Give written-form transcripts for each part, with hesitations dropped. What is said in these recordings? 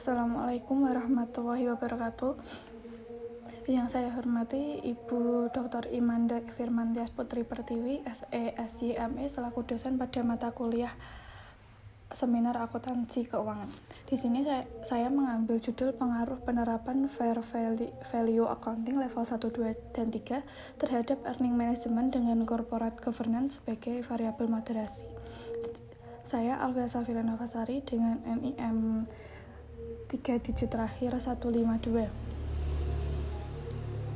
Assalamualaikum warahmatullahi wabarakatuh. Yang saya hormati Ibu Dr. Imanda Firmantias Putri Pertiwi, SE SYME selaku dosen pada mata kuliah Seminar Akuntansi Keuangan. Di sini saya mengambil judul Pengaruh Penerapan Fair Value Accounting level 1, 2, dan 3 terhadap earning management dengan corporate governance sebagai variabel moderasi. Saya Alvia Safira Navasari dengan NIM 3 digit terakhir 152.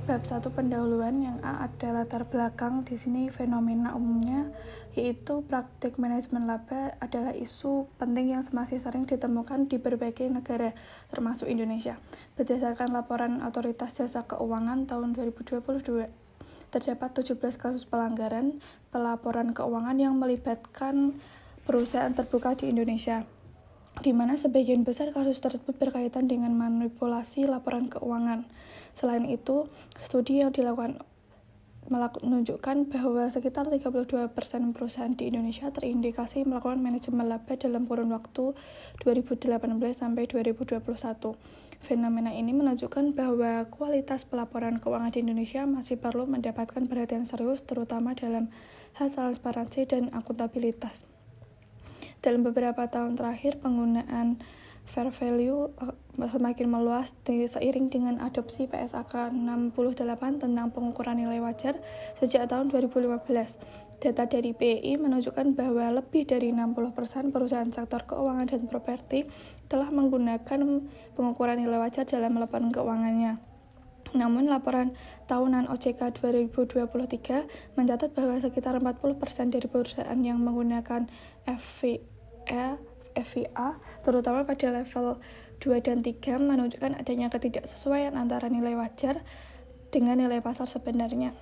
Bab 1 pendahuluan. Yang A ada latar belakang. Di sini fenomena umumnya yaitu praktik manajemen laba adalah isu penting yang masih sering ditemukan di berbagai negara termasuk Indonesia. Berdasarkan laporan Otoritas Jasa Keuangan tahun 2022, terdapat 17 kasus pelanggaran pelaporan keuangan yang melibatkan perusahaan terbuka di Indonesia, di mana sebagian besar kasus tersebut berkaitan dengan manipulasi laporan keuangan. Selain itu, studi yang dilakukan menunjukkan bahwa sekitar 32% perusahaan di Indonesia terindikasi melakukan manajemen laba dalam kurun waktu 2018 sampai 2021. Fenomena ini menunjukkan bahwa kualitas pelaporan keuangan di Indonesia masih perlu mendapatkan perhatian serius, terutama dalam hal transparansi dan akuntabilitas. Dalam beberapa tahun terakhir, penggunaan fair value semakin meluas seiring dengan adopsi PSAK 68 tentang pengukuran nilai wajar sejak tahun 2015. Data dari BEI menunjukkan bahwa lebih dari 60% perusahaan sektor keuangan dan properti telah menggunakan pengukuran nilai wajar dalam laporan keuangannya. Namun, laporan tahunan OJK 2023 mencatat bahwa sekitar 40% dari perusahaan yang menggunakan FVA, terutama pada level 2 dan 3, menunjukkan adanya ketidaksesuaian antara nilai wajar dengan nilai pasar sebenarnya.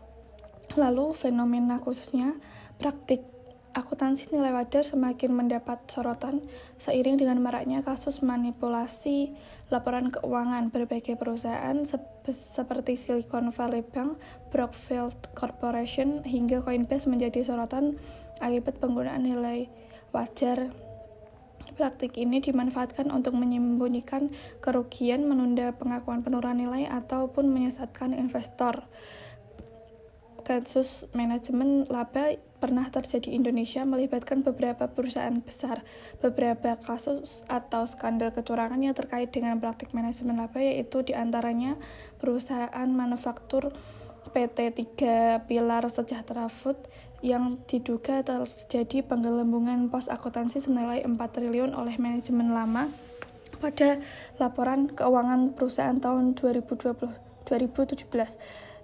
Lalu, fenomena khususnya praktik akuntansi nilai wajar semakin mendapat sorotan seiring dengan maraknya kasus manipulasi laporan keuangan. Berbagai perusahaan seperti Silicon Valley Bank, Brookfield Corporation, hingga Coinbase menjadi sorotan akibat penggunaan nilai wajar. Praktik ini dimanfaatkan untuk menyembunyikan kerugian, menunda pengakuan penurunan nilai, ataupun menyesatkan investor. Kasus manajemen laba pernah terjadi di Indonesia melibatkan beberapa perusahaan besar. Beberapa kasus atau skandal kecurangan yang terkait dengan praktik manajemen laba yaitu diantaranya perusahaan manufaktur PT 3 Pilar Sejahtera Food yang diduga terjadi penggelembungan pos akuntansi senilai 4 triliun oleh manajemen lama pada laporan keuangan perusahaan tahun 2017.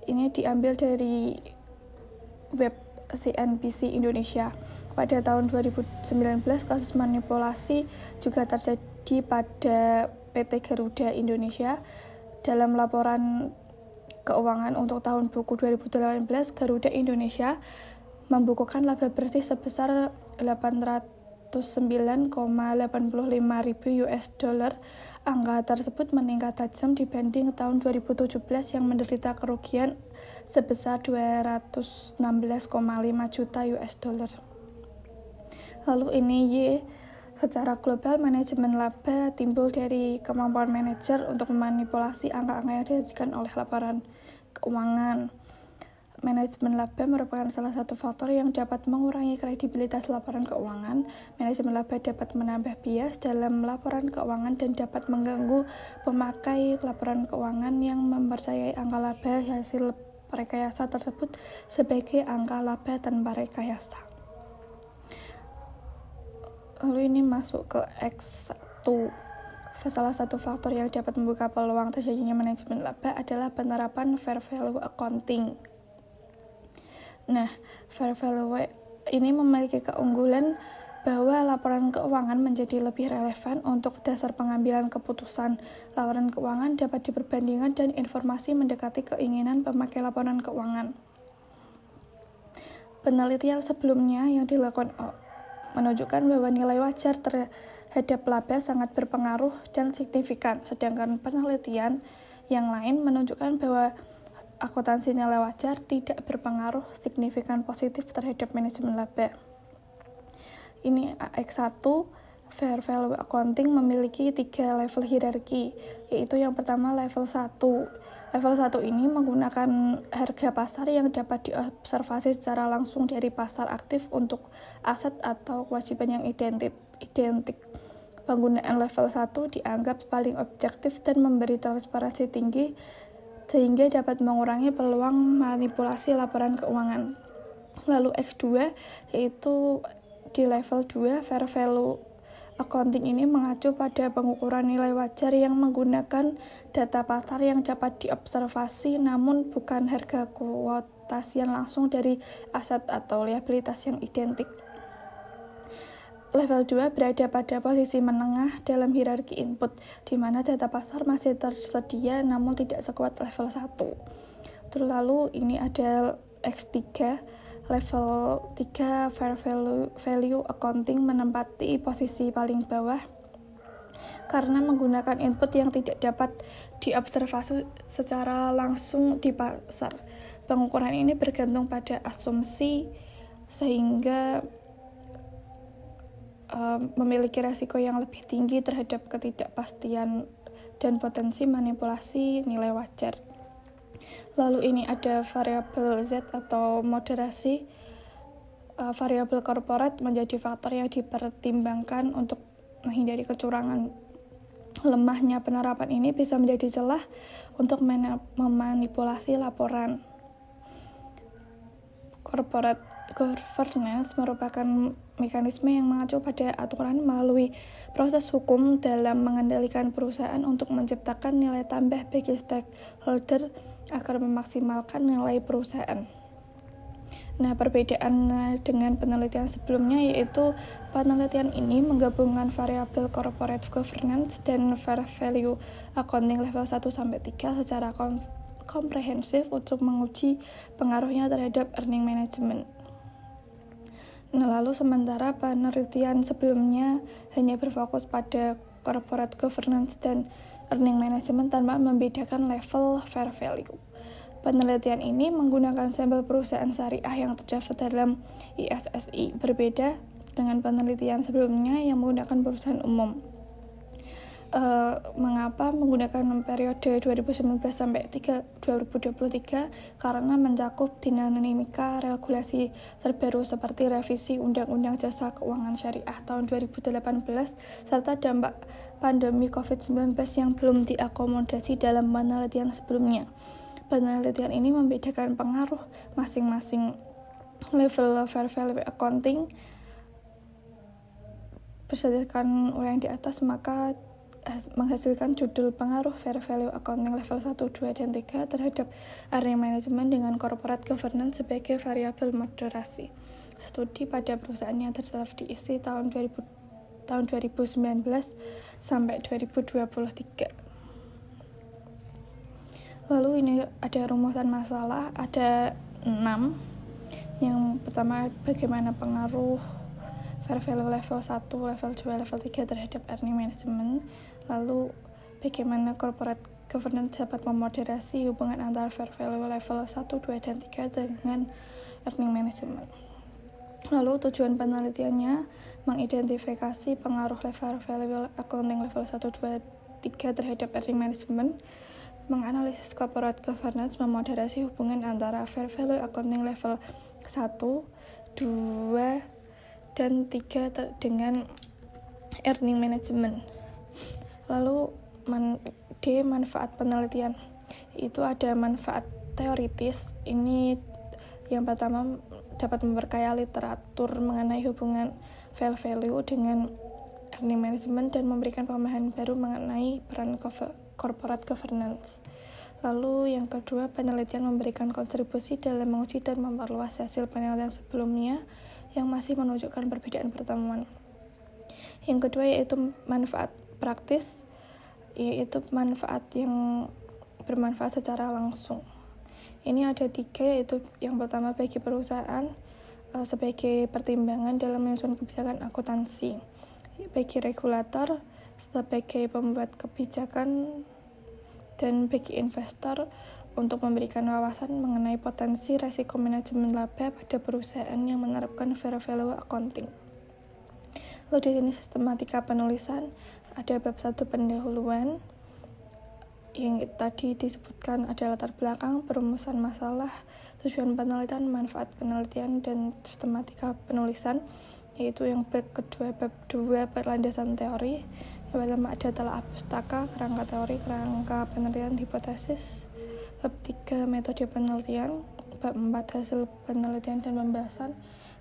Ini diambil dari web CNBC Indonesia. Pada tahun 2019, kasus manipulasi juga terjadi pada PT Garuda Indonesia. Dalam laporan keuangan untuk tahun buku 2018, Garuda Indonesia membukukan laba bersih sebesar 809,85 ribu $. Angka tersebut meningkat tajam dibanding tahun 2017 yang menderita kerugian sebesar 216,5 juta $. Lalu ini Y. Secara global, manajemen laba timbul dari kemampuan manajer untuk memanipulasi angka-angka yang disajikan oleh laporan keuangan. Manajemen laba merupakan salah satu faktor yang dapat mengurangi kredibilitas laporan keuangan. Manajemen laba dapat menambah bias dalam laporan keuangan dan dapat mengganggu pemakai laporan keuangan yang mempercayai angka laba hasil rekayasa tersebut sebagai angka laba tanpa rekayasa. Lalu ini masuk ke X1. Salah satu faktor yang dapat membuka peluang terjadinya manajemen laba adalah penerapan fair value accounting. Nah, fair value ini memiliki keunggulan bahwa laporan keuangan menjadi lebih relevan untuk dasar pengambilan keputusan. Laporan keuangan dapat diperbandingkan dan informasi mendekati keinginan pemakai laporan keuangan. Penelitian sebelumnya yang dilakukan menunjukkan bahwa nilai wajar terhadap laba sangat berpengaruh dan signifikan, sedangkan penelitian yang lain menunjukkan bahwa akuntansi nilai wajar tidak berpengaruh signifikan positif terhadap manajemen laba. Ini X1. Fair value accounting memiliki 3 level hierarki, yaitu yang pertama level 1. Level 1 ini menggunakan harga pasar yang dapat diobservasi secara langsung dari pasar aktif untuk aset atau kewajiban yang identik. Penggunaan level 1 dianggap paling objektif dan memberi transparansi tinggi sehingga dapat mengurangi peluang manipulasi laporan keuangan. Lalu X2 yaitu di level 2, fair value accounting ini mengacu pada pengukuran nilai wajar yang menggunakan data pasar yang dapat diobservasi namun bukan harga kuotasian langsung dari aset atau liabilitas yang identik. Level 2 berada pada posisi menengah dalam hierarki input, di mana data pasar masih tersedia namun tidak sekuat level 1. Terus lalu ini ada X3, level 3 fair value accounting menempati posisi paling bawah karena menggunakan input yang tidak dapat diobservasi secara langsung di pasar. Pengukuran ini bergantung pada asumsi sehingga memiliki resiko yang lebih tinggi terhadap ketidakpastian dan potensi manipulasi nilai wajar. Lalu ini ada variabel Z atau moderasi. Variabel korporat menjadi faktor yang dipertimbangkan untuk menghindari kecurangan. Lemahnya penerapan ini bisa menjadi celah untuk memanipulasi laporan. Corporate governance merupakan mekanisme yang mengacu pada aturan melalui proses hukum dalam mengendalikan perusahaan untuk menciptakan nilai tambah bagi stakeholder agar memaksimalkan nilai perusahaan. Nah, perbedaan dengan penelitian sebelumnya yaitu penelitian ini menggabungkan variabel corporate governance dan fair value accounting level 1-3 secara komprehensif untuk menguji pengaruhnya terhadap earning management. Nah, lalu sementara penelitian sebelumnya hanya berfokus pada corporate governance dan earning management tanpa membedakan level fair value. Penelitian ini menggunakan sampel perusahaan syariah yang terdaftar dalam ISSI, berbeda dengan penelitian sebelumnya yang menggunakan perusahaan umum. Mengapa menggunakan periode 2019 sampai 2023? Karena mencakup dinamika regulasi terbaru seperti revisi Undang-Undang Jasa Keuangan Syariah tahun 2018 serta dampak pandemi COVID-19 yang belum diakomodasi dalam penelitian sebelumnya. Penelitian ini membedakan pengaruh masing-masing level fair value accounting. Berdasarkan uraian di atas, maka menghasilkan judul pengaruh fair value accounting level 1, 2, dan 3 terhadap earning management dengan corporate governance sebagai variabel moderasi. Studi pada perusahaan yang terdaftar di ISI tahun 2019 sampai 2023. Lalu ini ada rumusan masalah, ada 6. Yang pertama, bagaimana pengaruh fair value level 1, level 2, level 3 terhadap earning management. Lalu bagaimana corporate governance dapat memoderasi hubungan antara fair value level 1, 2, dan 3 dengan earning management. Lalu tujuan penelitiannya mengidentifikasi pengaruh fair value accounting level 1, 2, 3 terhadap earning management, menganalisis corporate governance memoderasi hubungan antara fair value accounting level 1, 2, dan 3 dengan earning management. Lalu manfaat penelitian, itu ada manfaat teoritis. Ini yang pertama dapat memperkaya literatur mengenai hubungan fair value dengan earning management dan memberikan pemahaman baru mengenai peran corporate governance. Lalu yang kedua, penelitian memberikan kontribusi dalam menguji dan memperluas hasil penelitian sebelumnya yang masih menunjukkan perbedaan pertemuan. Yang kedua yaitu manfaat praktis, yaitu manfaat yang bermanfaat secara langsung. Ini ada 3, yaitu yang pertama bagi perusahaan sebagai pertimbangan dalam menyusun kebijakan akuntansi, bagi regulator sebagai pembuat kebijakan, dan bagi investor untuk memberikan wawasan mengenai potensi resiko manajemen laba pada perusahaan yang menerapkan fair value accounting. Lalu di sini sistematika penulisan, ada bab 1 pendahuluan, yang tadi disebutkan ada latar belakang, perumusan masalah, tujuan penelitian, manfaat penelitian, dan sistematika penulisan, yaitu yang bab kedua, bab 2 landasan teori. Yang pertama ada telaah pustaka, kerangka teori, kerangka penelitian, hipotesis. Bab 3 metode penelitian, bab 4 hasil penelitian dan pembahasan,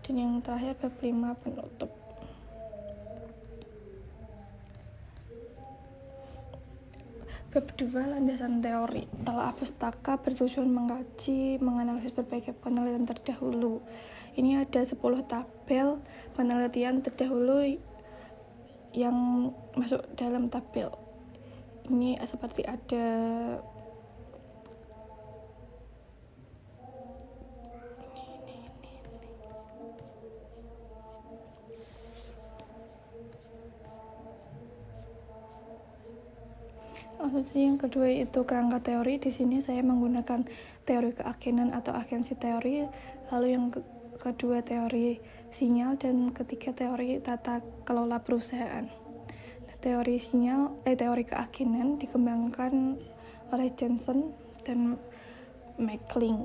dan yang terakhir bab 5 penutup. Bab 2 landasan teori. Telaah pustaka bertujuan mengkaji, menganalisis berbagai penelitian terdahulu. Ini ada 10 tabel penelitian terdahulu yang masuk dalam tabel. Ini seperti ada yang kedua itu kerangka teori. Di sini saya menggunakan teori keagenan atau agensi teori, lalu yang kedua teori sinyal, dan ketiga teori tata kelola perusahaan. Teori keagenan dikembangkan oleh Jensen dan Mackling.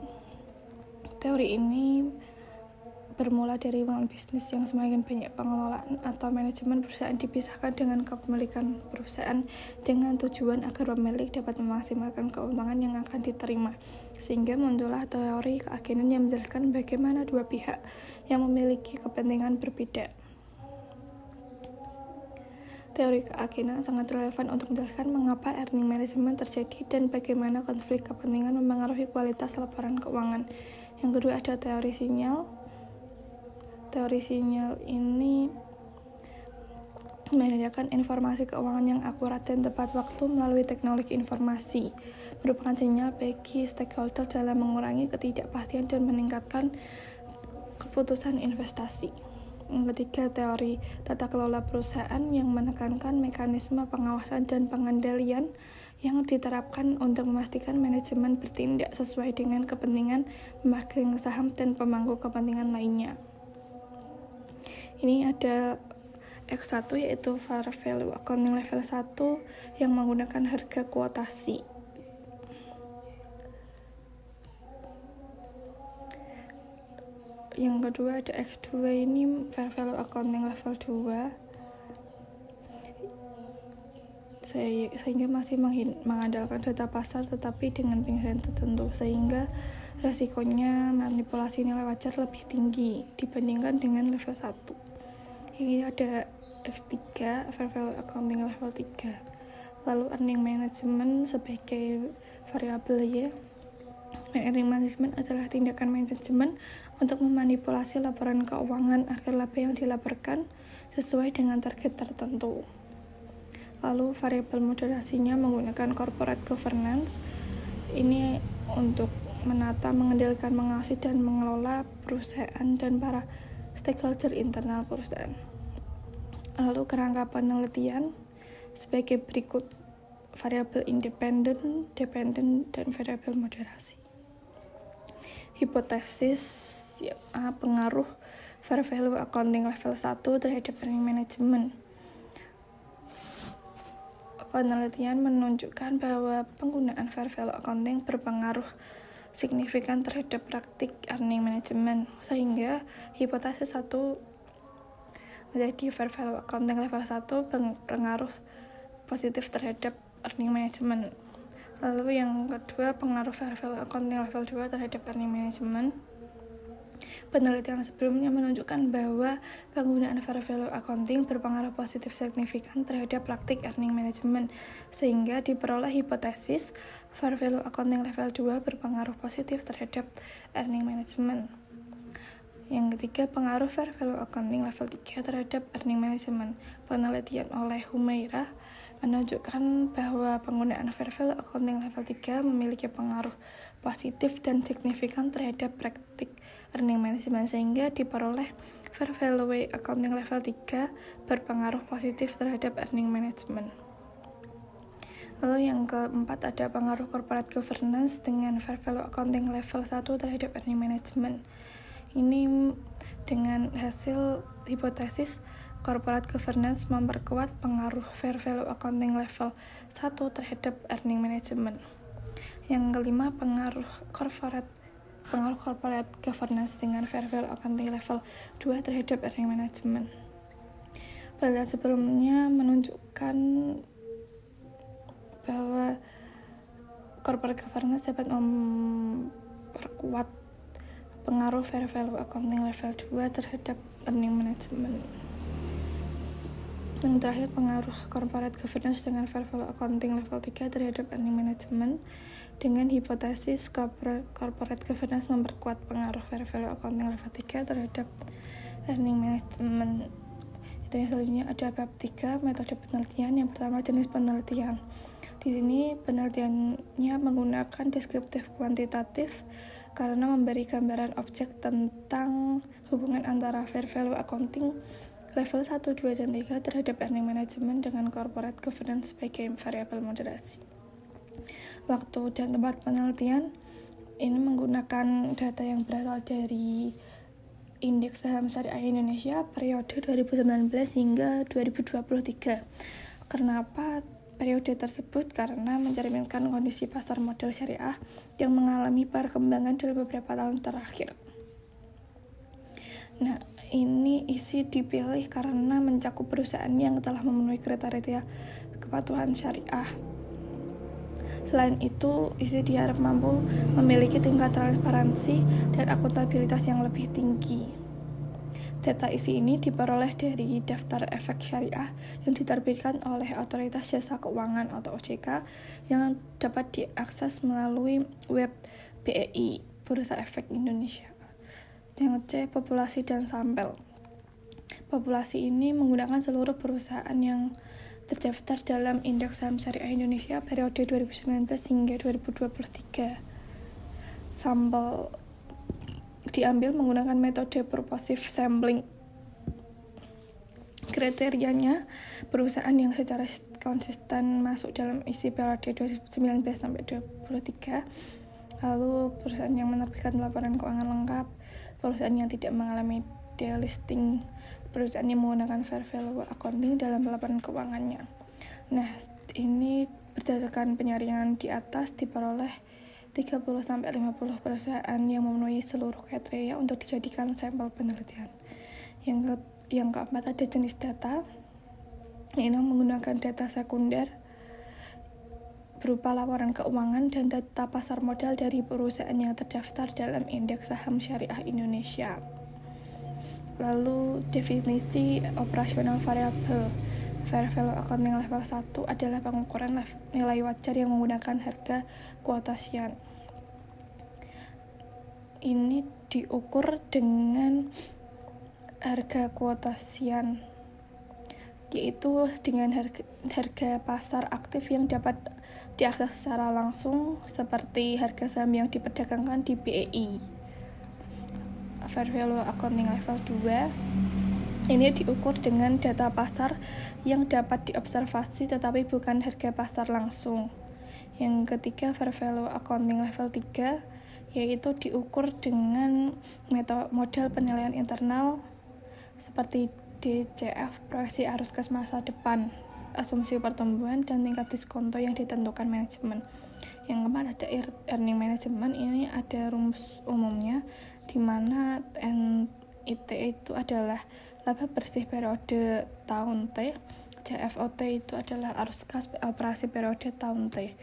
Teori ini bermula dari lingkungan bisnis yang semakin banyak pengelolaan atau manajemen perusahaan dipisahkan dengan kepemilikan perusahaan dengan tujuan agar pemilik dapat memaksimalkan keuntungan yang akan diterima, sehingga muncullah teori keagenan yang menjelaskan bagaimana dua pihak yang memiliki kepentingan berbeda. Teori keagenan sangat relevan untuk menjelaskan mengapa earning management terjadi dan bagaimana konflik kepentingan memengaruhi kualitas laporan keuangan. Yang kedua ada teori sinyal. Teori sinyal ini menyediakan informasi keuangan yang akurat dan tepat waktu melalui teknologi informasi, merupakan sinyal bagi stakeholder dalam mengurangi ketidakpastian dan meningkatkan keputusan investasi. Yang ketiga, teori tata kelola perusahaan yang menekankan mekanisme pengawasan dan pengendalian yang diterapkan untuk memastikan manajemen bertindak sesuai dengan kepentingan pemegang saham dan pemangku kepentingan lainnya. Ini ada X1 yaitu Fair Value Accounting level 1 yang menggunakan harga kuotasi. Yang kedua ada X2 ini Fair Value Accounting level 2 sehingga masih mengandalkan data pasar tetapi dengan pilihan tertentu, sehingga resikonya manipulasi nilai wajar lebih tinggi dibandingkan dengan level 1. Ini ada X3 Fair Value Accounting level 3. Lalu earning management sebagai variabel ya. Earning management adalah tindakan manajemen untuk memanipulasi laporan keuangan agar laba yang dilaporkan sesuai dengan target tertentu. Lalu variabel moderasinya menggunakan corporate governance. Ini untuk menata, mengendalikan, mengawasi, dan mengelola perusahaan dan para stakeholder internal perusahaan. Lalu kerangka penelitian sebagai berikut: variabel independen, dependen, dan variabel moderasi. Hipotesis pengaruh Fair Value Accounting level 1 terhadap earning management. Penelitian menunjukkan bahwa penggunaan Fair Value Accounting berpengaruh signifikan terhadap praktik earning management, sehingga hipotesis 1 menjadi Fair Value Accounting level 1 berpengaruh positif terhadap earning management. Lalu yang kedua, pengaruh Fair Value Accounting level 2 terhadap earning management. Penelitian sebelumnya menunjukkan bahwa penggunaan Fair Value Accounting berpengaruh positif signifikan terhadap praktik earning management, sehingga diperoleh hipotesis Fair Value Accounting level 2 berpengaruh positif terhadap earning management. Yang ketiga, pengaruh Fair Value Accounting level 3 terhadap earning management. Penelitian oleh Humairah menunjukkan bahwa penggunaan Fair Value Accounting level 3 memiliki pengaruh positif dan signifikan terhadap praktik earning management, sehingga diperoleh Fair Value Accounting level 3 berpengaruh positif terhadap earning management. Lalu yang keempat ada pengaruh corporate governance dengan Fair Value Accounting level 1 terhadap earning management. Ini dengan hasil hipotesis corporate governance memperkuat pengaruh fair value accounting level 1 terhadap earning management. Yang kelima, pengaruh corporate governance dengan fair value accounting level 2 terhadap earning management. Penelitian sebelumnya menunjukkan bahwa corporate governance dapat memperkuat pengaruh fair value accounting level 2 terhadap earning management. Yang terakhir, pengaruh corporate governance dengan fair value accounting level 3 terhadap earning management. Dengan hipotesis corporate governance memperkuat pengaruh fair value accounting level 3 terhadap earning management. Itu yang selanjutnya ada bab 3, metode penelitian. Yang pertama, jenis penelitian. Di sini penelitiannya menggunakan deskriptif kuantitatif karena memberi gambaran objek tentang hubungan antara fair value accounting level 1, 2, dan 3 terhadap earning management dengan corporate governance sebagai variabel moderasi. Waktu dan tempat penelitian ini menggunakan data yang berasal dari Indeks Saham Syariah Indonesia periode 2019 hingga 2023. Kenapa periode tersebut? Karena mencerminkan kondisi pasar modal syariah yang mengalami perkembangan dalam beberapa tahun terakhir. Nah, ini isi dipilih karena mencakup perusahaan yang telah memenuhi kriteria kepatuhan syariah. Selain itu, isi diharap mampu memiliki tingkat transparansi dan akuntabilitas yang lebih tinggi. Data isi ini diperoleh dari daftar efek syariah yang diterbitkan oleh Otoritas Jasa Keuangan atau OJK yang dapat diakses melalui web BEI, Bursa Efek Indonesia. Yang C, populasi dan sampel. Populasi ini menggunakan seluruh perusahaan yang terdaftar dalam Indeks Saham Syariah Indonesia periode 2019 hingga 2023. Sampel diambil menggunakan metode purposive sampling. Kriterianya, perusahaan yang secara konsisten masuk dalam isi periode 2019 sampai 2023, lalu perusahaan yang menerbitkan laporan keuangan lengkap, perusahaan yang tidak mengalami delisting, perusahaan yang menggunakan fair value accounting dalam laporan keuangannya. Nah, ini berdasarkan penyaringan di atas diperoleh 30-50 perusahaan yang memenuhi seluruh kriteria untuk dijadikan sampel penelitian. Yang keempat, ada jenis data. Ini menggunakan data sekunder berupa laporan keuangan dan data pasar modal dari perusahaan yang terdaftar dalam Indeks Saham Syariah Indonesia. Lalu definisi operasional variabel. Fair value accounting level 1 adalah pengukuran nilai wajar yang menggunakan harga kuotasian. Ini diukur dengan harga kuotasian, yaitu dengan harga pasar aktif yang dapat diakses secara langsung seperti harga saham yang diperdagangkan di BEI. Fair value accounting level 2 ini diukur dengan data pasar yang dapat diobservasi tetapi bukan harga pasar langsung. Yang ketiga, fair value accounting level 3 yaitu diukur dengan model penilaian internal seperti DCF, proyeksi arus kas masa depan, asumsi pertumbuhan, dan tingkat diskonto yang ditentukan manajemen. Yang keempat ada earning management. Ini ada rumus umumnya di mana NIT itu adalah laba bersih periode tahun T, CFOT itu adalah arus kas operasi periode tahun T.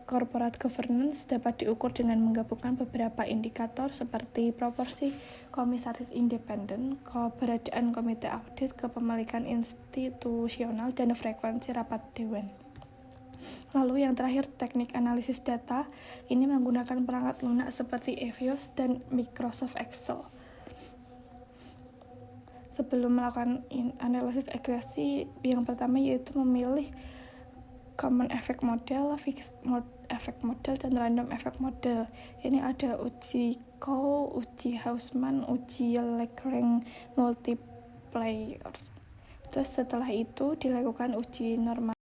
Corporate governance dapat diukur dengan menggabungkan beberapa indikator seperti proporsi komisaris independen, keberadaan komite audit, kepemilikan institusional, dan frekuensi rapat dewan. Lalu yang terakhir, teknik analisis data. Ini menggunakan perangkat lunak seperti EVIOS dan Microsoft Excel. Sebelum melakukan analisis regresi, yang pertama yaitu memilih common effect model, fixed effect model, dan random effect model. Ini ada uji Coe, uji Hausman, uji Lagrange multiplier. Terus setelah itu dilakukan uji normal